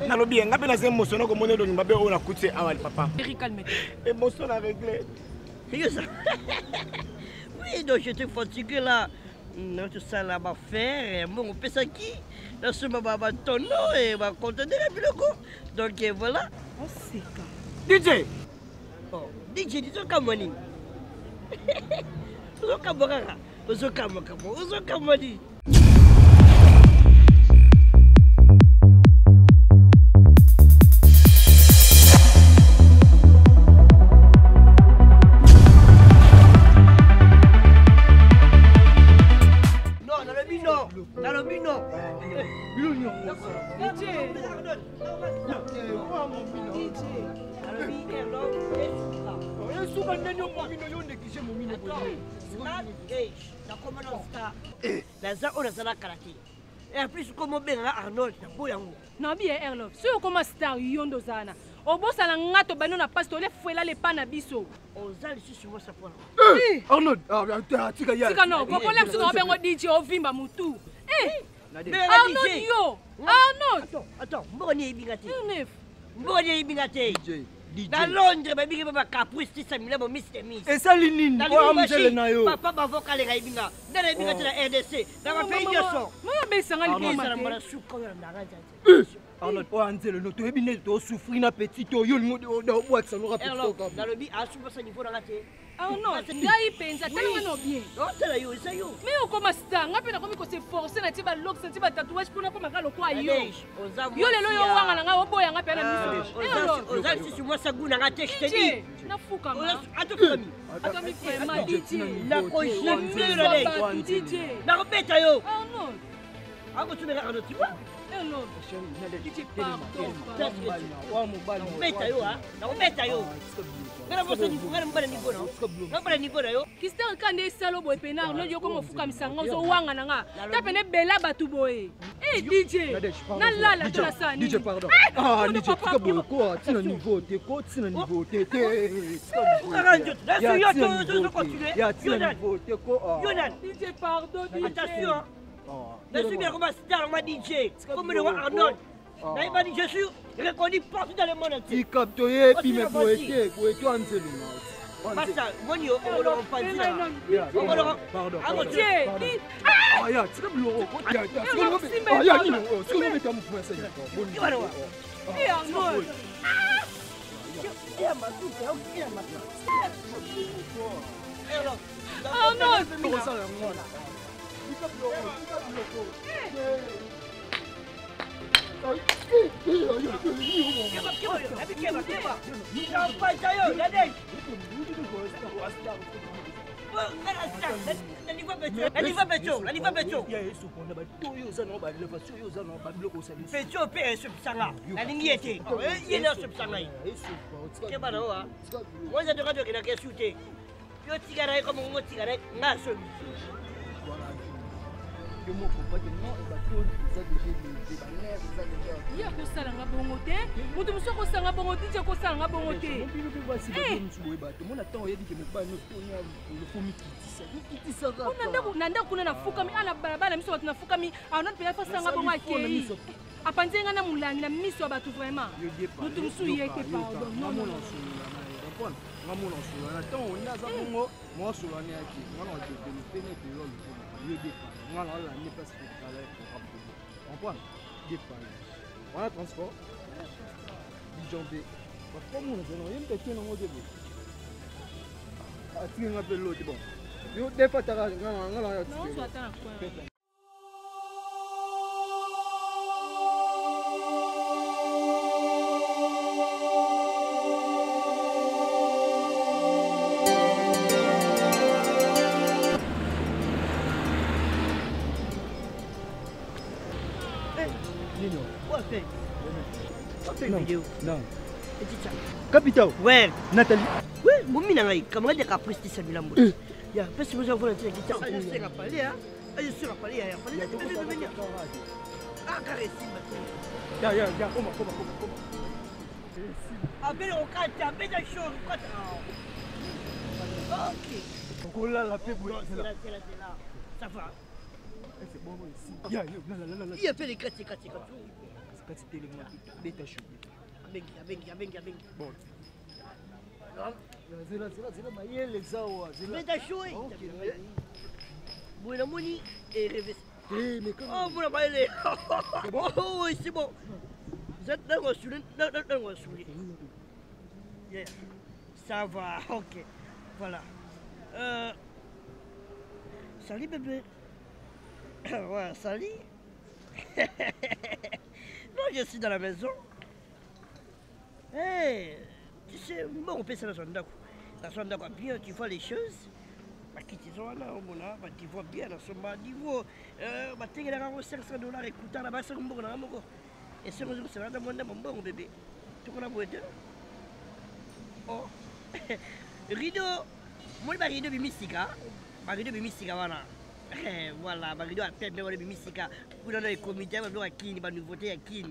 Nalobi nga pe na se émotion ko moné do mbabe on a coûté awal papa. Calme-toi. Émotion à régler. Oui, donc j'étais fatigué là. Non, tout ça là, va faire. Bon, on peut ça qui? Là, ce moment, va tonneau et va contenir les bilocos. Donc voilà. Oh, c'est ça. DJ! Oh, DJ, dis-toi comme moi. Ozo kamorara. Ozo kamokamo. Ozo kamoni. Et en plus, comme on bien Arnold, non, bien, Erlof. Si on commence à yondo zana, au bout, ça n'a pas de na passe, les fouets là, les panabiso. On a ici sur moi, ça prend. Arnold, non, pourquoi les gens ont dit au Vimba Moutou? Arnold, yo! Arnold! Attends, Mboni Bingate. Mboni Bingate. Dans Londres, baby, papa caprice, ça m'a mis Mr. Miss. Et ça, Linine, papa va vocal les Binga. Dans les Binga de la RDC, dans ma pays de son. Moi, je suis un peu Arnold, oh, Angelo, nous devons bien souffrir un petit peu. Yo, nous devons boire ça, nous rappelons. Dans le bi, à souffrir ça niveau dans la tête. Arnold, il pense à tellement bien. Non, c'est là, c'est yo. Mais on commence à se forcer à tirer l'ox, à tirer tatouage pour ne pas me quoi yo. Yo les loyaux wanga nga obo yanga pe na miso. Ozali si moi ça goût na tête, je te dis. Na fuka ma. Attends, vraiment DJ. La conjoncture là. DJ. Na repeta yo. Arnold. Ako tu me Arnold, tu vois? Arnold. DJ pardon. Repeta yo ha. Na repeta yo. Ngara bosa ni ngara mbana ni bona. Ngara ni bona yo. Kistar kande salo boy pena no yo ko fuka misanga zo wanga nanga. Ta pene bela batu boy. Eh DJ. Na la la sani. DJ pardon. Ah DJ tika boy ko tina niveau te ko tina niveau te te. Orange. Là sur yo to continuer. Ya tina niveau te ko. Yonan. DJ pardon DJ. Attention. Je suis bien comme un star ma DJ. Comme le roi Arnold. Naïba dit je suis reconnu partout dans le monde entier. Il capte et puis me poété Angelo. Basta, monio on le pas dire. On le pardon. Ah ya, c'est comme l'euro. Ah ya, ni l'euro. C'est comme mettre mon frère ça. Qui va voir? Et Arnold. Il y a que ça dans la bonne côté. Vous devez savoir que ça dans la bonne côté. Que ça dans la bonne côté. Nanda kuna nafuka mi ana barabara miso watu nafuka mi ana pia fasa ngabo mwake. Apanze ngana mulani na miso abatu vraiment. Mutu musuye ke pardon. Non non non. Ngamo non sur la temps on a ça ngo moi sur la niaki. Ngana de pénétrer de l'eau. Yo dépa. Ngana la ni pas pour travailler pour rappeler. Comprends? Dépa. Voilà transport. Dijombe. Pas mon non, yem te tino ngo debo. Ati ngape l'eau bon. Yo dépa tara ngana ya. Non, soit attends quoi. Non. Capitaine. Ouais. Nathalie. Ouais, mon minangai, comment dire qu'après c'est ça bilan. Ya, parce que nous avons la télé qui tient. Je sais rappeler hein. Je sais rappeler hein. Ah carré si Ya, comment. Ah ben on cante, ben la chose, quoi. OK. On là la paix pour c'est là. Ça va. C'est bon ici. Ya, il a fait les 4. Quand c'était le mois, bêta chaud. Bon. C'est là, les awa. Bêta chaud. Bon, la monnaie est rêvée. Mais comment? Oh, vous la baillez. C'est bon? Oh, oui, c'est bon. Vous êtes dans le soulier. Yeah. Ça va, ok. Voilà. Salut, bébé. Ouais, salut. Non, je suis dans la maison. Hey, tu sais, bon, on peut ça dans son d'accord. Dans son d'accord, bien, tu vois les choses. Qui sont là, tu vois bien dans son niveau. Tu as 500 $, écoute, là-bas, c'est un bon. Et c'est là dans mon bon bébé. Tu connais quoi? Oh, rideau. Moi, je rideau bimisika. Rideau bimisika, voilà. Voilà, rideau à peine, mais bimisika. Pour dans les comités, on a qui, la nouveauté à qui.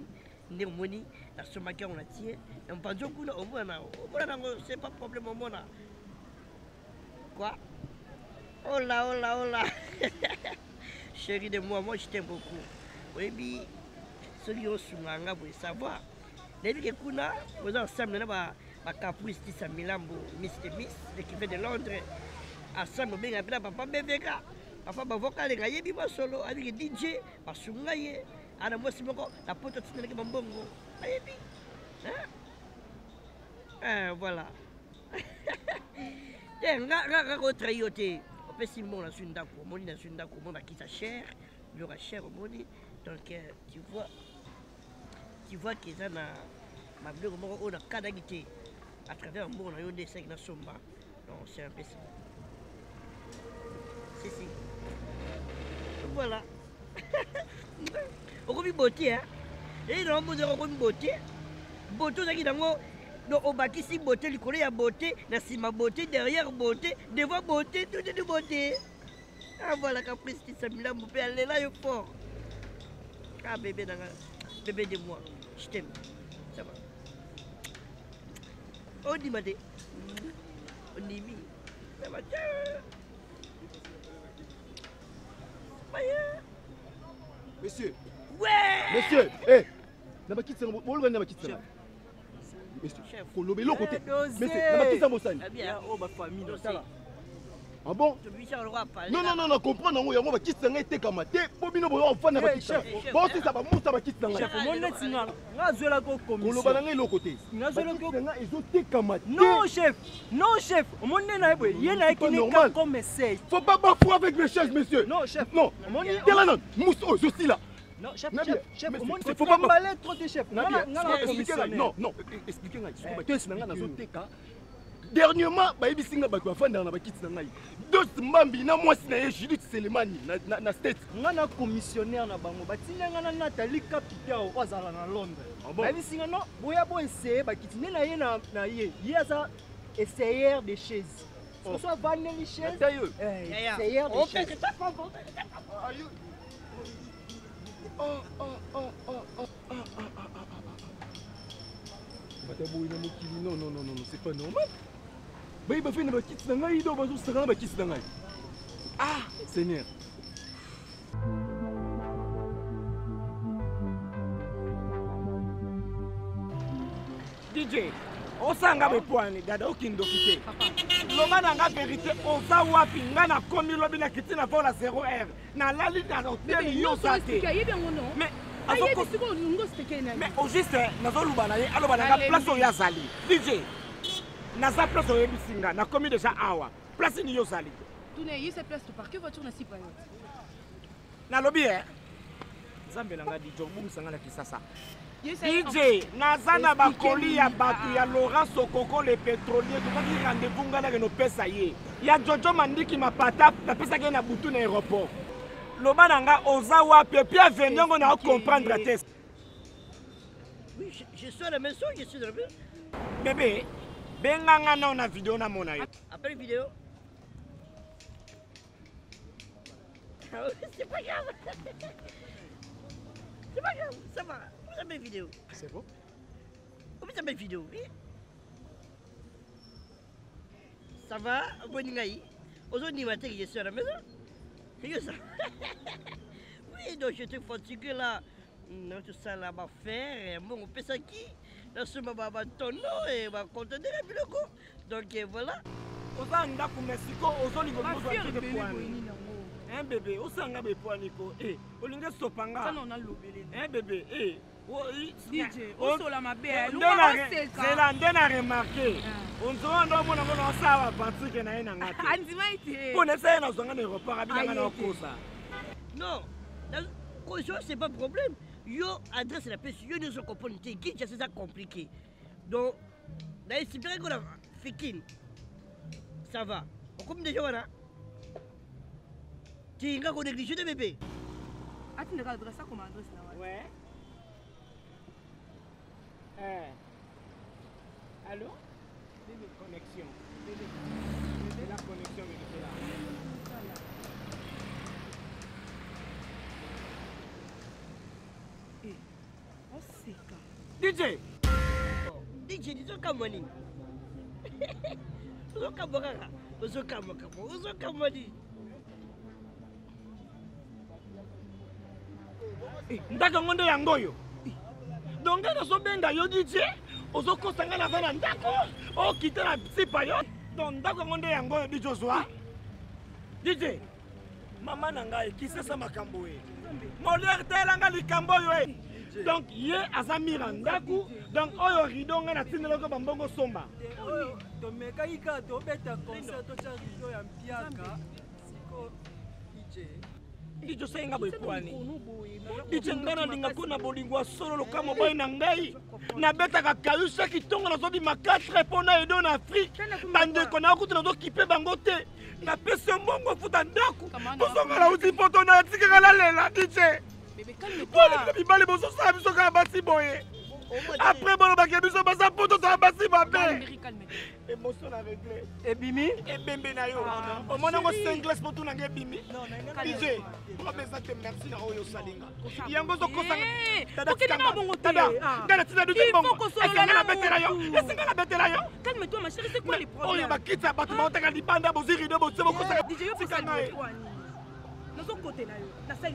Nous moni, la somme on a tiré. On pense au coup, c'est pas problème au monde. Quoi? Oh là. Chérie de moi, je t'aime beaucoup. Oui, mais celui qui est vous savoir. Les gens qui sont vous ensemble, ma caprice qui s'est Milambo, Miss, qui fait de Londres. Ensemble, bien appelé papa Bébéka. Papa Bavoka, les gars, ils solo avec DJ, Masungaye. Ana moi, c'est la pote de Mambongo. Voilà. Tiens, si mon a une d'accord, mon a une d'accord, mon a qui sa cher, il y aura cher au moni. Donc tu vois qu'ils ont ma bleu on a cadagité à travers mon a eu des cinq na somba. Non, c'est un peu ça. Si. Voilà. On a beauté, hein. Et non, on a beauté. Beauté, ça qui dango. Donc on bâtit si beauté, le collègue a beauté, la cima beauté, derrière beauté, devant beauté, tout est de beauté. Ah voilà, caprice qui s'est mis là, mon père, elle est là, il est fort. Ah bébé, bébé de moi, je t'aime. Ça va. On dit madé. On dit mi. Ça va, tiens. Monsieur. Ouais. Monsieur, hé. N'a pas quitté ça, n'a pas quitté ça. Monsieur, faut l'obéir l'autre côté. Monsieur, n'a pas quitté ça, Mossani. Oh, ma famille, ah bon? Non, comprendre, on va quitter ça, été comme ça. Bobino, on va faire un chef. Bon, si ça va, ça va quitter ça. Chef, mon net, on a commission. On va aller l'autre côté. Ils ont été comme ça. Non, chef. Mon net, il y a qui n'est comme essaye. Faut pas bafouer avec mes chaises, monsieur. Non, chef. Non, t'es là, non. Mousso, je suis là. Non, chef, il faut pas m'emballer trop de chef. Non, expliquez-moi. Dernièrement, Baïbisinga Bakouafanda na bakiti na ngai. Dos Mbambi na mwasi na Judith Selemani na state. Ngana commissionnaire na bango batinga ngana Nathalie Capitao ozala na Londres. Baïbisinga non, boya bo essayer bakiti na ye na ye. Yaza essayer des chaises. Ce soit vendre les chaises. Essayer des chaises. Non, c'est pas normal. Il va faire une petite sangaï, il va faire une petite sangaï. Ah, Seigneur. DJ, on s'en va pour un gars qui nous quitte. L'homme a la vérité, on s'en va puis on a commis l'homme qui quitte la 0R. Na la ligne dans l'hôtel, il y a ça. Mais au juste, nous allons alors la place où Yazali. DJ, naza place où Ebisinga, na commis déjà awa. Place ni Yazali. Tu n'as eu cette place de parquet voiture na si pas. Na lobby hein. Zambé nanga di jobu sanga na kisasa. DJ, naza na bakoli ya batu ya Laurent Sokoko le pétrolier, tu vas rendez-vous ngana que no pesa ye. Ya Jojo Mandiki mapata, na pesa ke na butu na aéroport. Loba nanga oza wapi puis venir on a comprendre la test. Oui, je suis à la maison, je suis dans la maison. Bébé, benganga na on a vidéo na mona yo. Après la vidéo. C'est pas grave. C'est pas grave, ça va. Vous avez une vidéo. C'est bon? Vous avez une vidéo, oui. Ça va, Boningaï. Aujourd'hui, je suis à la maison. C'est ça. Oui, donc j'étais fatigué là. Non, tout ça là, va faire. Bon, on peut ça qui? Là, ce moment, va tonneau et va contenir et puis le coup. Donc voilà. Oza ndako Mexico, ozo ligolo ozo akite poani. Un bébé, osanga be poaniko. Eh, olinga sopanga. Ça non a lobelé. Un bébé, eh. DJ, osola mabe. C'est là ndena remarqué. On se rend dans mon on ça va partir na ina ngati. Andima ite. Pour ne faire na zonga ne repart abila na kosa. Non. La c'est pas problème. Yo adresse la pêche, yo ne se comprend pas. C'est ça compliqué. Donc, là, c'est bien qu'on a fait. Ça va. On comme déjà là. Tu as négligé de bébé. Ah, tu n'as adresse ça comme adresse là. Ouais. Allô? Connexion. C'est la connexion qui est là. DJ! DJ, dis-toi comme moi. Ndaka ngonde yango yo. Donc na so benga yo DJ, ozo kosanga na vana ndako, o kita na sipa yo. Donc ndaka ngonde yango yo DJ Ozwa. DJ, mama nanga ekisasa makambo e. Moler telanga likambo yo e. Donc ye azamira ndako, donc oyo ridonga na tindelo ko bambongo somba. To meka ika to beta concert to cha rido ya mpiaka. Siko DJ. Dijo senga boy kwani. Dijo ngana ndinga kuna bolingwa solo kama boy na ngai. Na beta ka kayusa kitonga na zobi ma 4 pona edo na Afrique. Bande kona okutu na zo kipe bango te. Na pese mbongo futa ndako. Kozonga la uti poto na tikaka la lela DJ. Bébé calme-toi. Bibale boso sa biso ka basi boye. Après bon ba kebiso ba sa poto to basi ba be. Émotion à régler. Et Bimi? Et Bembe na yo. Au moins ngo singles pour tout na nge Bimi. DJ, moi besoin te merci na oyo salinga. Yango zo kosanga. Tada. Ngana tina du bongo. Esenga la betela yo. Esenga la betela yo. Calme-toi ma chérie, c'est quoi les problèmes? Oyo ba kitsa ba tu ba otaka libanda boziri do botsebo kosanga. DJ yo kosanga. Côté là, la salle.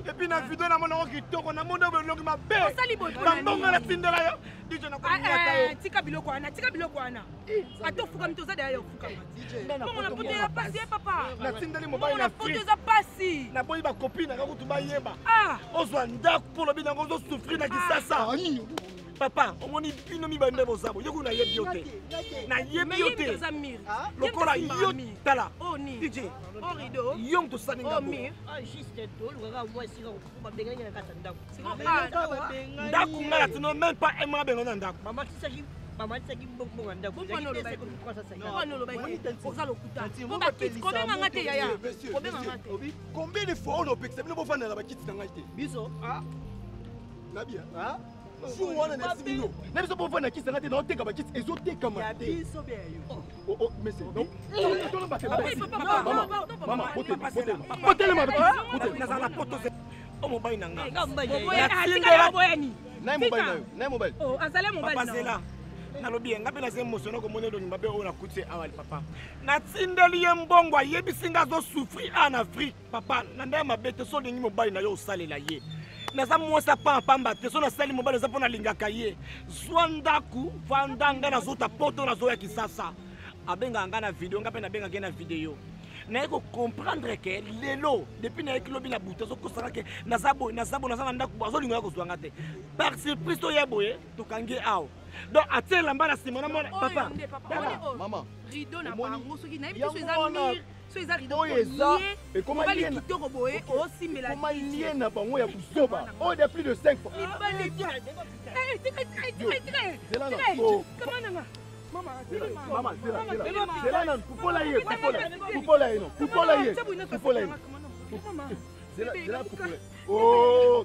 Et puis na vidéo na mona kitoko na mona belongi mabe. Osali boto. Bambonga na tindela yo. DJ na ko ngata. Tika biloko wana. Ato fuka mitoza da yo fuka. Comment na pote ya pasi papa. Na tindeli mobile na free. Pote za pasi. Na boyi ba copine na ko tuba yeba. Ah. Ozwa ndako pour le bina ngozo souffrir na kisasa. Papa, omoni bino mi bande bozabo. Yoko na yebi yote. Na yebi yote. Lokola yo tala. Oni. DJ. Orido. Yom to saninga bo. Ah, juste drôle, regarde moi si on va benga na kata ndako. Ndako ngala tino même pas un mois benga na ndako. Maman tisaki bongo ndako. Bongo lo bai. Bongo lo bai. Oza lokuta. Bo ba kiti combien ngate yaya? Combien ngate? Combien de fois on a pexé bino bofana na ba kiti na ngate? Biso. Ah. Nabia. Ah. Jour wana na sibino. Na biso bofana kiti na ngate na oteka ba kiti ezoteka ma. Ya biso be yo. Oh mais c'est donc. Maman, Oh mobile nanga. Na mobile. Oh, azale mobile. Papa Zela. Na lobi nga pena se emotional ko moné do mbabe o na kuti awali papa. Na tindeli ye mbongo yebisinga zo souffrir en Afrique papa. Na ndaya mabete so lingi mobile na yo salela ye. Na za mwosa pa pamba te so na sali mobile za pona lingaka ye. Zwandaku vandanga na zota poto na zo ya kisasa. Abenga ngana vidéo nga pena benga ngena vidéo. Na eko comprendre que lelo depuis na ekilobi na buta so kosaka ke nazabo na ndako bazo lingo ya kozwanga te. Par surprise to yeboye to kange awo. Donc atela mbana simona mona papa. Maman. Rideau na bango soki na biso ezamir. So eza rideau. Oza. Et comment il est kitoko boye aussi mais la. Comment il y na bango ya kusoba. Oh de plus de 5 fois. Comment Maman, c'est là, non, coupola ye, non, coupola ye. Oh.